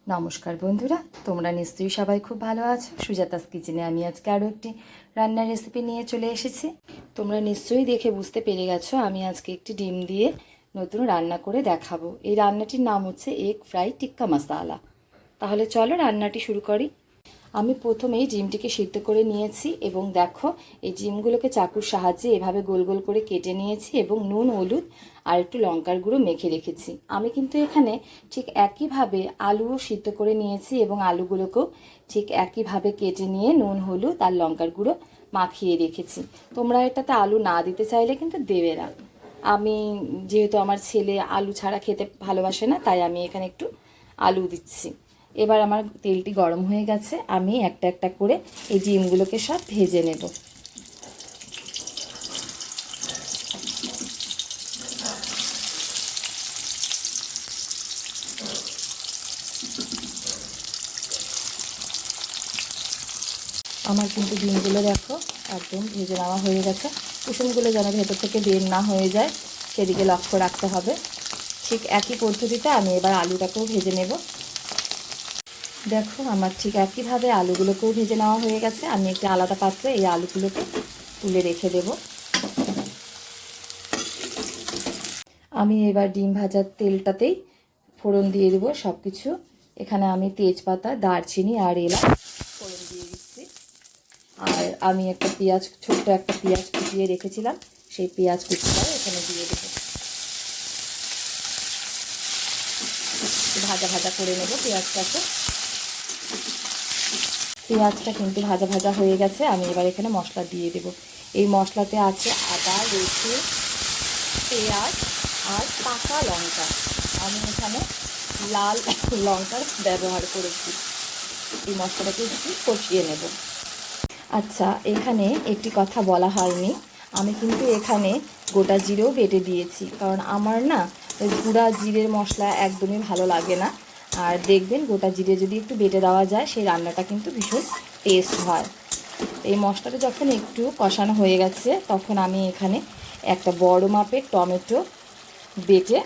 নমস্কার বন্ধুরা, তোমরা নিশ্চয়ই সবাই খুব ভালো আছো। সুজাতাস কিচেনে আমি আজকে আরও একটি রান্নার রেসিপি নিয়ে চলে এসেছি। তোমরা নিশ্চয়ই দেখে বুঝতে পেরে গেছো আমি আজকে একটি ডিম দিয়ে নতুন রান্না করে দেখাবো। এই রান্নাটির নাম হচ্ছে এগ ফ্রাই টিক্কা মশালা। তাহলে চলো রান্নাটি শুরু করি। আমি প্রথমেই ডিমটিকে সিদ্ধ করে নিয়েছি এবং দেখো এই ডিমগুলোকে চাকুর সাহায্যে এভাবে গোল গোল করে কেটে নিয়েছি এবং নুন, হলুদ আর একটু লঙ্কার গুঁড়ো মেখে রেখেছি। আমি কিন্তু এখানে ঠিক একইভাবে আলুও সিদ্ধ করে নিয়েছি এবং আলুগুলোকেও ঠিক একইভাবে কেটে নিয়ে নুন, হলুদ আর লঙ্কার গুঁড়ো মাখিয়ে রেখেছি। তোমরা এটাতে আলু না দিতে চাইলে কিন্তু দেবে না। আমি যেহেতু আমার ছেলে আলু ছাড়া খেতে ভালোবাসে না, তাই আমি এখানে একটু আলু দিচ্ছি। এবার আমার তেলটি গরম হয়ে গেছে, আমি একটা একটা করে এই ডিমগুলোকে সব ভেজে নেব। আমার কিন্তু ডিমগুলো দেখো একদম ভেজে নেওয়া হয়ে গেছে। কুসুমগুলো যেন ভেতর থেকে বের না হয়ে যায় সেদিকে লক্ষ্য রাখতে হবে। ঠিক একই পদ্ধতিতে আমি এবার আলুটাকেও ভেজে নেব। দেখো আমার ঠিক একইভাবে আলুগুলোকেও ভেজে নেওয়া হয়ে গেছে। আমি একটি আলাদা পাত্রে এই আলুগুলোকে তুলে রেখে দেব। আমি এবার ডিম ভাজার তেলটাতেই ফোড়ন দিয়ে দেবো সব কিছু। এখানে আমি তেজপাতা, দারচিনি আর এলাচ ফোড়ন দিয়ে দিচ্ছি। আর আমি একটা পেঁয়াজ, ছোট্ট একটা পেঁয়াজ কুচিয়ে রেখেছিলাম, সেই পেঁয়াজ কুচিটাও এখানে দিয়ে দেবো। ভাজা ভাজা করে নেব পেঁয়াজটাকে। পেঁয়াজটা কিন্তু ভাজা ভাজা হয়ে গেছে। আমি এবার এখানে মশলা দিয়ে দেব। এই মশলাতে আছে আদা, রসুন, পেঁয়াজ আর পাকা লঙ্কা। আমি এখানে লাল লঙ্কার ব্যবহার করেছি। এই মশলাটাকে একটু কষিয়ে নেব। আচ্ছা, এখানে একটি কথা বলা হয়নি, আমি কিন্তু এখানে গোটা জিরেও বেটে দিয়েছি, কারণ আমার না ওই গুঁড়া জিরের মশলা একদমই ভালো লাগে না। আর দেখবেন গোটা জিরে যদি একটু বেটে দেওয়া যায় সেই রান্নাটা কিন্তু ভীষণ টেস্ট হয়। এই মশলাটা যখন একটু কষানো হয়ে গেছে তখন আমি এখানে একটা বড় মাপের টমেটো বেটে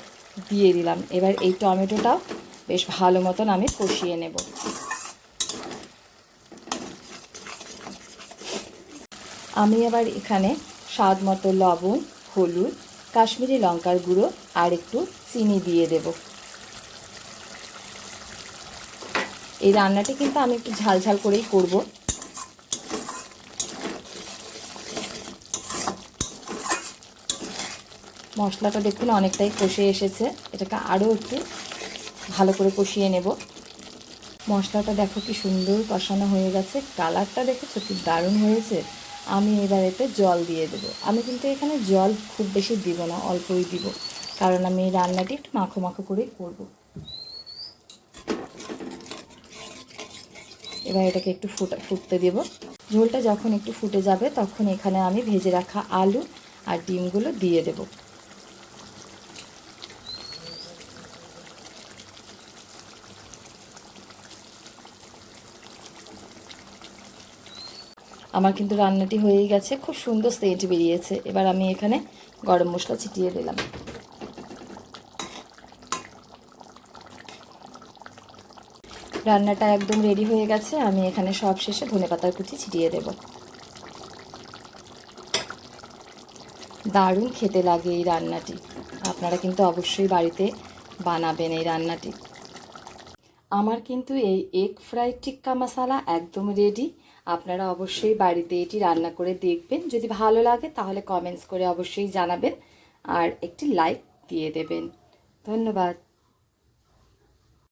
দিয়ে দিলাম। এবার এই টমেটোটাও বেশ ভালো মতন আমি কষিয়ে নেব। আমি এবার এখানে স্বাদ মতো লবণ, হলুদ, কাশ্মীরি লঙ্কার গুঁড়ো আর একটু চিনি দিয়ে দেব। এই রান্নাটি কিন্তু আমি একটু ঝাল ঝাল করেই করব। মশলাটা দেখুন অনেকটাই কষে এসেছে, এটাকে আরও একটু ভালো করে কষিয়ে নেব। মশলাটা দেখো কি সুন্দর কষানো হয়ে গেছে, কালারটা দেখেছো কি দারুণ হয়েছে। আমি এবার এতে জল দিয়ে দেব। আমি কিন্তু এখানে জল খুব বেশি দিব না, অল্পই দিব, কারণ আমি এই রান্নাটি একটু মাখো মাখো করেই করব। এবার এটাকে একটু ফুটতে দেব। ঝোলটা যখন একটু ফুটে যাবে তখন এখানে আমি ভেজে রাখা আলু আর ডিমগুলো দিয়ে দেব। আমার কিন্তু রান্নাটি হয়েই গেছে, খুব সুন্দর সেন্ট বেরিয়েছে। এবার আমি এখানে গরম মশলা ছিটিয়ে দিলাম। রান্নাটা একদম রেডি হয়ে গেছে। আমি এখানে সব শেষে ধনেপাতার কুচি ছিটিয়ে দেব। দারুণ খেতে লাগে এই রান্নাটি। আপনারা কিন্তু অবশ্যই বাড়িতে বানাবেন এই রান্নাটি। আমার কিন্তু এই এগ ফ্রাই টিক্কা মশালা একদম রেডি। আপনারা অবশ্যই বাড়িতে এটি রান্না করে দেখবেন। যদি ভালো লাগে তাহলে কমেন্টস করে অবশ্যই জানাবেন আর একটি লাইক দিয়ে দেবেন। ধন্যবাদ।